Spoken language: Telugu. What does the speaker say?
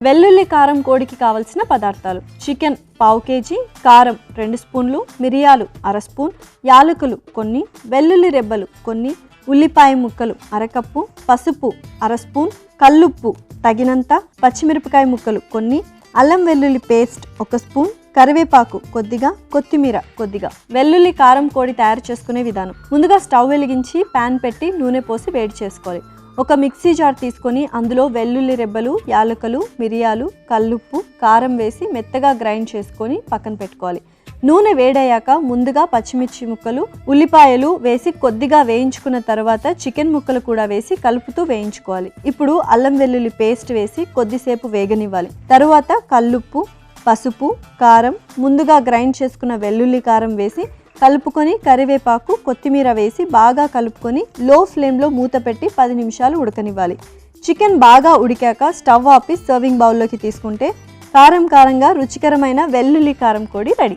వెల్లుల్లి కారం కోడికి కావలసిన పదార్థాలు: చికెన్ పావు కేజీ, కారం 2 స్పూన్లు, మిరియాలు అర స్పూన్, యాలకులు కొన్ని, వెల్లుల్లి రెబ్బలు కొన్ని, ఉల్లిపాయ ముక్కలు అరకప్పు, పసుపు అర స్పూన్, కల్లుప్పు తగినంత, పచ్చిమిరపకాయ ముక్కలు కొన్ని, అల్లం వెల్లుల్లి పేస్ట్ 1 స్పూన్, కరివేపాకు కొద్దిగా, కొత్తిమీర కొద్దిగా. వెల్లుల్లి కారం కోడి తయారు చేసుకునే విధానం: ముందుగా స్టవ్ వెలిగించి ప్యాన్ పెట్టి నూనె పోసి వేడి చేసుకోవాలి. ఒక మిక్సీ జార్ తీసుకొని అందులో వెల్లుల్లి రెబ్బలు, యాలకులు, మిరియాలు, కల్లుప్పు, కారం వేసి మెత్తగా గ్రైండ్ చేసుకొని పక్కన పెట్టుకోవాలి. నూనె వేడయ్యాక ముందుగా పచ్చిమిర్చి ముక్కలు, ఉల్లిపాయలు వేసి కొద్దిగా వేయించుకున్న తర్వాత చికెన్ ముక్కలు కూడా వేసి కలుపుతూ వేయించుకోవాలి. ఇప్పుడు అల్లం వెల్లుల్లి పేస్ట్ వేసి కొద్దిసేపు వేగనివ్వాలి. తరువాత కల్లుప్పు, పసుపు, కారం, ముందుగా గ్రైండ్ చేసుకున్న వెల్లుల్లి కారం వేసి కలుపుకొని కరివేపాకు, కొత్తిమీర వేసి బాగా కలుపుకొని లో ఫ్లేమ్లో మూత పెట్టి 10 నిమిషాలు ఉడకనివ్వాలి. చికెన్ బాగా ఉడికాక స్టవ్ ఆపి సర్వింగ్ బౌల్లోకి తీసుకుంటే కారంగా రుచికరమైన వెల్లుల్లి కారం కోడి రెడీ.